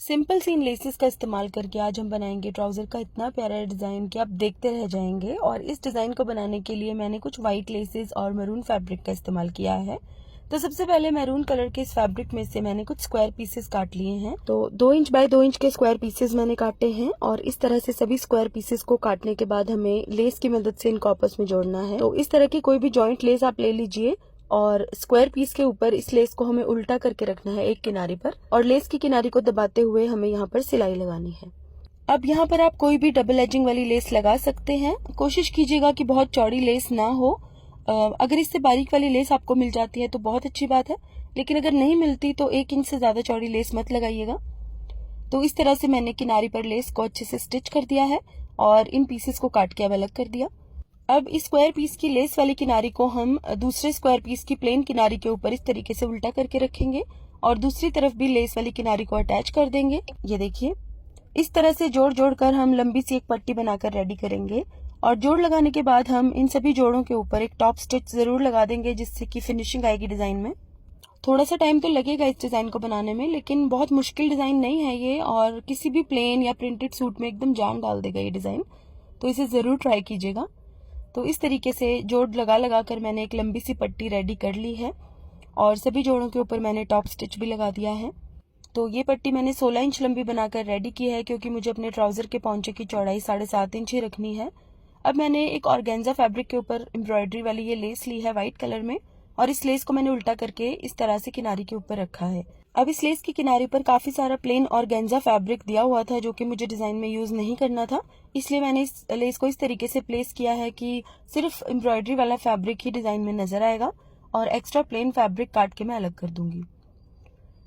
Simple सी इन laces का इस्तेमाल करके आज हम बनाएंगे ट्राउजर का इतना प्यारा डिजाइन कि आप देखते रह जाएंगे। और इस डिजाइन को बनाने के लिए मैंने कुछ व्हाइट लेसेस और मैरून फैब्रिक का इस्तेमाल किया है। तो सबसे पहले मैरून कलर के इस फैब्रिक में से मैंने कुछ स्क्वायर पीसेस काट लिए हैं। तो 2 इंच बाय 2 इंच के स्क्वायर पीसेस मैंने काटे हैं और इस तरह से सभी स्क्वायर पीसेस को काटने के बाद हमें लेस की मदद से इनको आपस में जोड़ना है। तो इस तरह की कोई भी जॉइंट लेस आप ले लीजिए और स्क्वायर पीस के ऊपर इस लेस को हमें उल्टा करके रखना है एक किनारे पर, और लेस की किनारी को दबाते हुए हमें यहाँ पर सिलाई लगानी है। अब यहाँ पर आप कोई भी डबल एजिंग वाली लेस लगा सकते हैं। कोशिश कीजिएगा कि बहुत चौड़ी लेस ना हो। अगर इससे बारीक वाली लेस आपको मिल जाती है तो बहुत अच्छी बात है, लेकिन अगर नहीं मिलती तो 1 इंच से ज्यादा चौड़ी लेस मत लगाइएगा। तो इस तरह से मैंने किनारी पर लेस को अच्छे से स्टिच कर दिया है और इन पीसेस को काट के अब अलग कर दिया। अब इस स्क्वायर पीस की लेस वाली किनारी को हम दूसरे स्क्वायर पीस की प्लेन किनारी के ऊपर इस तरीके से उल्टा करके रखेंगे और दूसरी तरफ भी लेस वाली किनारी को अटैच कर देंगे। ये देखिए, इस तरह से जोड़ जोड़ कर हम लंबी सी एक पट्टी बनाकर रेडी करेंगे। और जोड़ लगाने के बाद हम इन सभी जोड़ों के ऊपर एक टॉप स्टिच जरूर लगा देंगे, जिससे कि फिनिशिंग आएगी डिजाइन में। थोड़ा सा टाइम तो लगेगा इस डिजाइन को बनाने में, लेकिन बहुत मुश्किल डिजाइन नहीं है ये, और किसी भी प्लेन या प्रिंटेड सूट में एकदम जान डाल देगा ये डिजाइन। तो इसे जरूर ट्राई कीजिएगा। तो इस तरीके से जोड़ लगा लगा कर मैंने एक लंबी सी पट्टी रेडी कर ली है और सभी जोड़ों के ऊपर मैंने टॉप स्टिच भी लगा दिया है। तो ये पट्टी मैंने 16 इंच लंबी बनाकर रेडी की है, क्योंकि मुझे अपने ट्राउजर के पौंचे की चौड़ाई 7.5 इंच ही रखनी है। अब मैंने एक ऑर्गेन्जा फैब्रिक के ऊपर एम्ब्रॉयडरी वाली ये लेस ली है व्हाइट कलर में, और इस लेस को मैंने उल्टा करके इस तरह से किनारी के ऊपर रखा है। अब इस लेस की किनारी पर काफी सारा प्लेन ऑर्गेन्जा फैब्रिक दिया हुआ था, जो कि मुझे डिजाइन में यूज नहीं करना था, इसलिए मैंने इस लेस को इस तरीके से प्लेस किया है कि सिर्फ एम्ब्रॉयडरी वाला फैब्रिक ही डिजाइन में नजर आएगा और एक्स्ट्रा प्लेन फैब्रिक काट के मैं अलग कर दूंगी।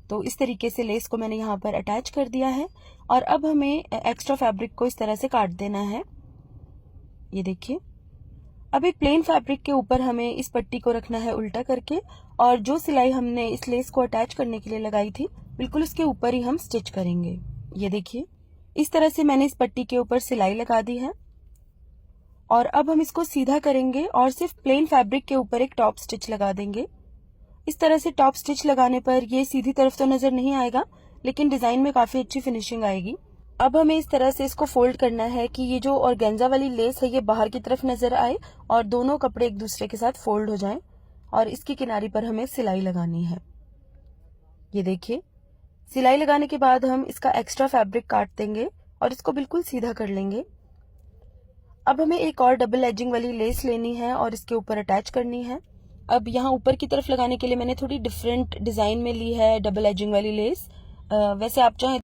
तो इस तरीके से लेस को मैंने यहाँ पर अटैच कर दिया है और अब हमें एक्स्ट्रा फैब्रिक को इस तरह से काट देना है। ये देखिए, अब एक प्लेन फैब्रिक के ऊपर हमें इस पट्टी को रखना है उल्टा करके, और जो सिलाई हमने इस लेस को अटैच करने के लिए लगाई थी बिल्कुल उसके ऊपर ही हम स्टिच करेंगे। ये देखिए, इस तरह से मैंने इस पट्टी के ऊपर सिलाई लगा दी है और अब हम इसको सीधा करेंगे और सिर्फ प्लेन फैब्रिक के ऊपर एक टॉप स्टिच लगा देंगे। इस तरह से टॉप स्टिच लगाने पर ये सीधी तरफ तो नजर नहीं आएगा, लेकिन डिजाइन में काफी अच्छी फिनिशिंग आएगी। अब हमें इस तरह से इसको फोल्ड करना है कि ये जो ऑर्गेन्जा वाली लेस है ये बाहर की तरफ नजर आए और दोनों कपड़े एक दूसरे के साथ फोल्ड हो जाएं, और इसकी किनारी पर हमें सिलाई लगानी है। ये देखिए, सिलाई लगाने के बाद हम इसका एक्स्ट्रा फैब्रिक काट देंगे और इसको बिल्कुल सीधा कर लेंगे। अब हमें एक और डबल एजिंग वाली लेस लेनी है और इसके ऊपर अटैच करनी है। अब यहाँ ऊपर की तरफ लगाने के लिए मैंने थोड़ी डिफरेंट डिजाइन में ली है डबल एजिंग वाली लेस। वैसे आप चाहें